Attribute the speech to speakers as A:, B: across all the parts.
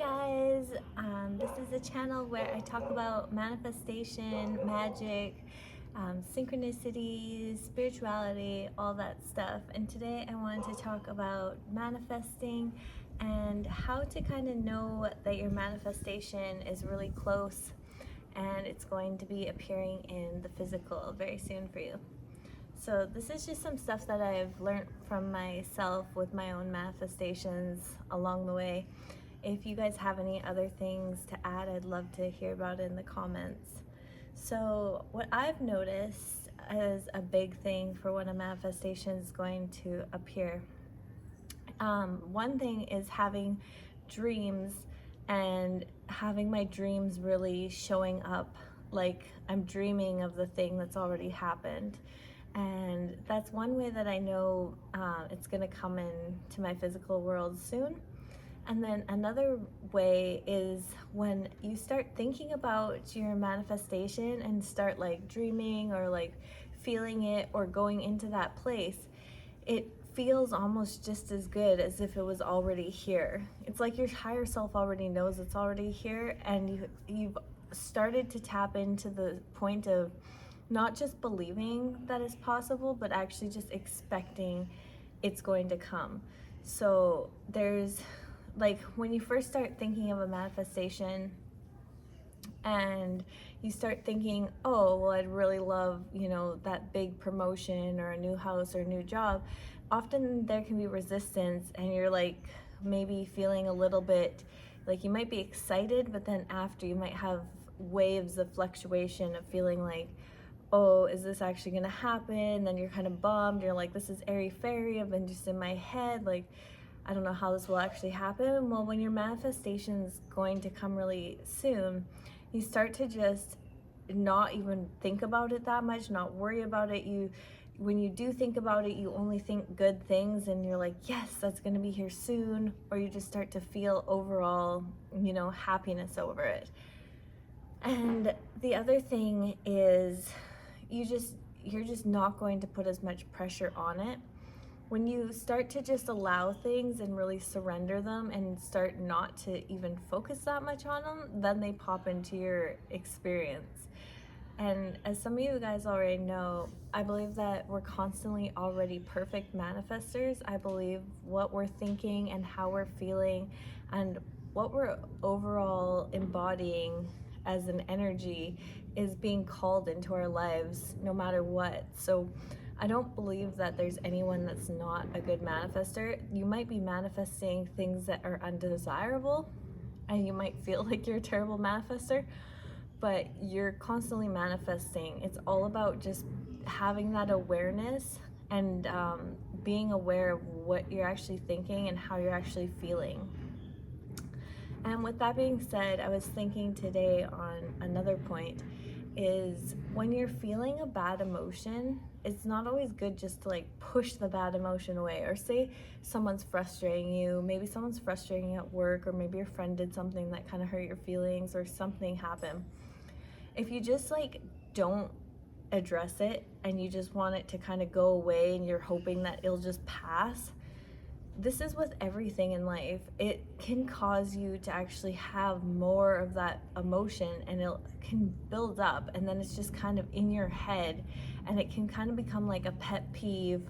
A: guys, this is a channel where I talk about manifestation, magic, synchronicities, spirituality, all that stuff. And today I wanted to talk about manifesting and how to kind of know that your manifestation is really close and it's going to be appearing in the physical very soon for you. So this is just some stuff that I've learned from myself with my own manifestations along the way. If you guys have any other things to add, I'd love to hear about it in the comments. So what I've noticed as a big thing for when a manifestation is going to appear, one thing is having dreams and having my dreams really showing up like I'm dreaming of the thing that's already happened. And that's one way that I know it's going to come into my physical world soon. And then another way is when you start thinking about your manifestation and start like dreaming or like feeling it or going into that place, it feels almost just as good as if it was already here. It's like your higher self already knows it's already here, and you've started to tap into the point of not just believing that it's possible, but actually just expecting it's going to come. So there's like when you first start thinking of a manifestation and you start thinking, oh, well, I'd really love, that big promotion or a new house or a new job, often there can be resistance and you're like maybe feeling a little bit like you might be excited, but then after you might have waves of fluctuation of feeling like, oh, is this actually gonna happen? Then you're kind of bummed. You're like, this is airy-fairy. I've been just in my head. Like, I don't know how this will actually happen. Well, when your manifestation is going to come really soon, you start to just not even think about it that much, not worry about it. When you do think about it, you only think good things and you're like, yes, that's gonna be here soon. Or you just start to feel overall, happiness over it. And the other thing is, you're just not going to put as much pressure on it. When you start to just allow things and really surrender them and start not to even focus that much on them, then they pop into your experience. And as some of you guys already know, I believe that we're constantly already perfect manifestors. I believe what we're thinking and how we're feeling and what we're overall embodying as an energy is being called into our lives no matter what. So I don't believe that there's anyone that's not a good manifester. You might be manifesting things that are undesirable and you might feel like you're a terrible manifester, but you're constantly manifesting. It's all about just having that awareness and being aware of what you're actually thinking and how you're actually feeling. And with that being said, I was thinking today on another point is when you're feeling a bad emotion, it's not always good just to like push the bad emotion away. Or say someone's frustrating you, maybe someone's frustrating you at work, or maybe your friend did something that kind of hurt your feelings or something happened. If you just like don't address it and you just want it to kind of go away and you're hoping that it'll just pass, this is with everything in life. It can cause you to actually have more of that emotion and it can build up, and then it's just kind of in your head and it can kind of become like a pet peeve,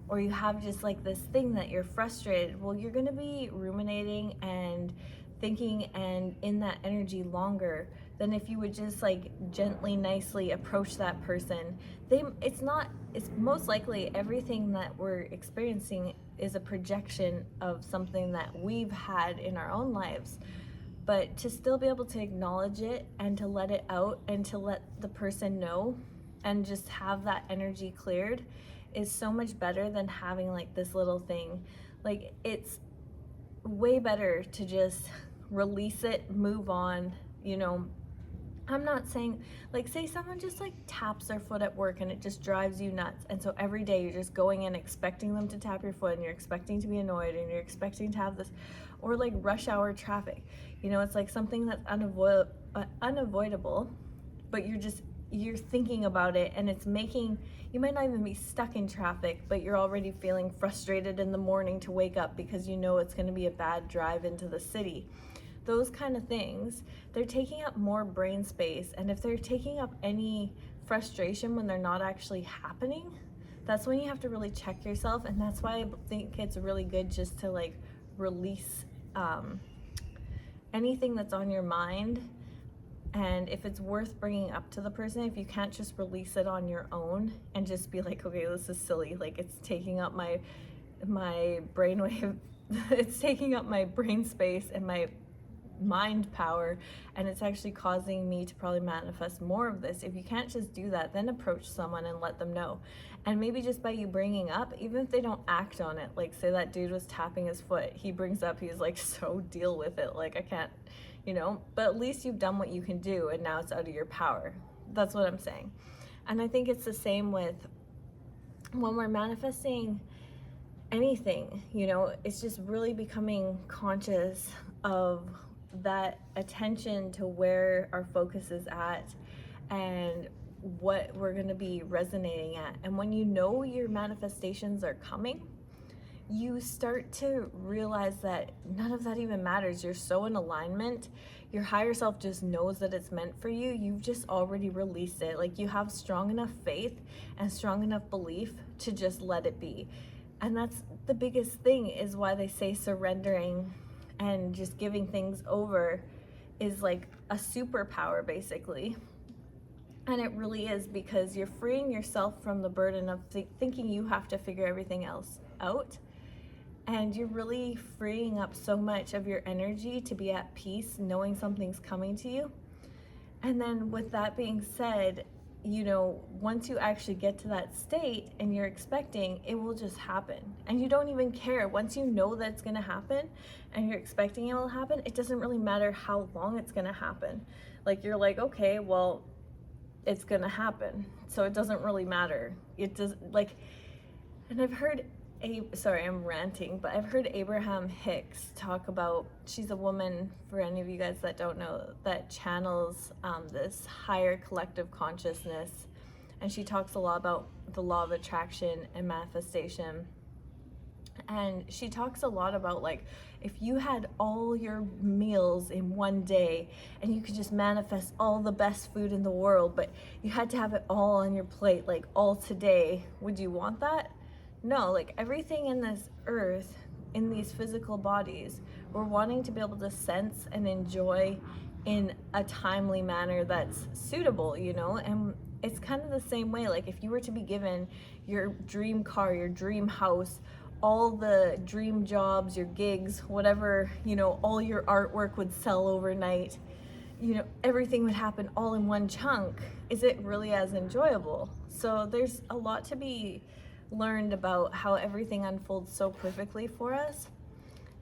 A: or you have just like this thing that you're frustrated. Well, you're going to be ruminating and thinking and in that energy longer than if you would just like gently, nicely approach that person. It's most likely everything that we're experiencing is a projection of something that we've had in our own lives. But to still be able to acknowledge it and to let it out and to let the person know and just have that energy cleared is so much better than having like this little thing. Like, it's way better to just release it, move on. I'm not saying, like, say someone just like taps their foot at work and it just drives you nuts, and so every day you're just going in expecting them to tap your foot and you're expecting to be annoyed and you're expecting to have this, or like rush hour traffic, it's like something that's unavoidable, but you're thinking about it and it's making, you might not even be stuck in traffic, but you're already feeling frustrated in the morning to wake up because it's going to be a bad drive into the city. those kind of things, they're taking up more brain space. And if they're taking up any frustration when they're not actually happening, that's when you have to really check yourself. And that's why I think it's really good just to like release anything that's on your mind. And if it's worth bringing up to the person, if you can't just release it on your own and just be like, okay, this is silly, like it's taking up my brainwave, it's taking up my brain space and my mind power, and it's actually causing me to probably manifest more of this. If you can't just do that, then approach someone and let them know. And maybe just by you bringing up, even if they don't act on it, like say that dude was tapping his foot, he brings up, he's like, so deal with it, like I can't, you know, but at least you've done what you can do and now it's out of your power. That's what I'm saying. And I think it's the same with when we're manifesting anything, you know, it's just really becoming conscious of that attention to where our focus is at and what we're going to be resonating at. And when you know your manifestations are coming, you start to realize that none of that even matters. You're so in alignment. Your higher self just knows that it's meant for you. You've just already released it. Like you have strong enough faith and strong enough belief to just let it be. And that's the biggest thing, is why they say surrendering and just giving things over is like a superpower basically. And it really is, because you're freeing yourself from the burden of thinking you have to figure everything else out. And you're really freeing up so much of your energy to be at peace, knowing something's coming to you. And then with that being said, you know, once you actually get to that state and you're expecting, it will just happen. And you don't even care. Once you know that it's going to happen and you're expecting it will happen, it doesn't really matter how long it's going to happen. Like you're like, okay, well, it's going to happen. So it doesn't really matter. It does, like, and I've heard sorry, I'm ranting, but I've heard Abraham Hicks talk about, she's a woman, for any of you guys that don't know, that channels this higher collective consciousness. And she talks a lot about the law of attraction and manifestation. And she talks a lot about, like, if you had all your meals in one day and you could just manifest all the best food in the world, but you had to have it all on your plate, like all today, would you want that? No, like everything in this earth, in these physical bodies, we're wanting to be able to sense and enjoy in a timely manner that's suitable, you know? And it's kind of the same way. Like if you were to be given your dream car, your dream house, all the dream jobs, your gigs, whatever, you know, all your artwork would sell overnight, you know, everything would happen all in one chunk. Is it really as enjoyable? So there's a lot to be learned about how everything unfolds so perfectly for us.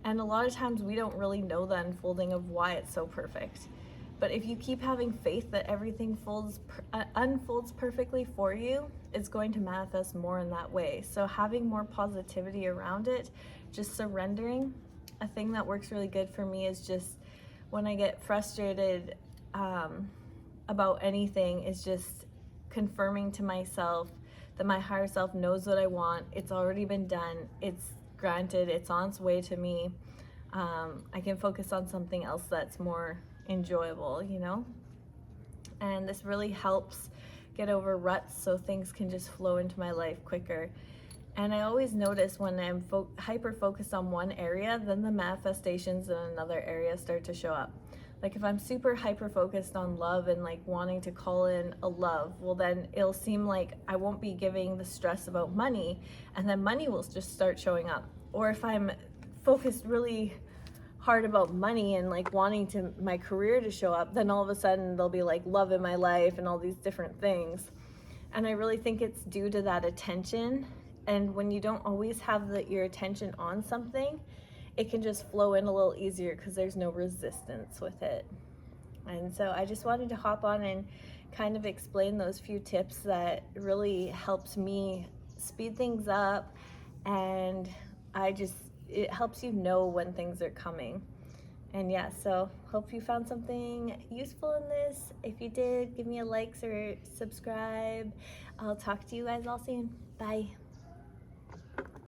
A: And a lot of times we don't really know the unfolding of why it's so perfect. But if you keep having faith that everything unfolds perfectly for you, it's going to manifest more in that way. So having more positivity around it, just surrendering. A thing that works really good for me is just when I get frustrated about anything, is just confirming to myself that my higher self knows what I want. It's already been done. It's granted. It's on its way to me. I can focus on something else that's more enjoyable, you know? And this really helps get over ruts so things can just flow into my life quicker. And I always notice when I'm hyper focused on one area, then the manifestations in another area start to show up. Like if I'm super hyper focused on love and like wanting to call in a love, well then it'll seem like I won't be giving the stress about money, and then money will just start showing up. Or if I'm focused really hard about money and like wanting to my career to show up, then all of a sudden there'll be like love in my life and all these different things. And I really think it's due to that attention. And when you don't always have your attention on something, it can just flow in a little easier because there's no resistance with it. And so I just wanted to hop on and kind of explain those few tips that really helped me speed things up, and it helps you know when things are coming. And yeah, so hope you found something useful in this. If you did, give me a like or subscribe. I'll talk to you guys all soon. Bye.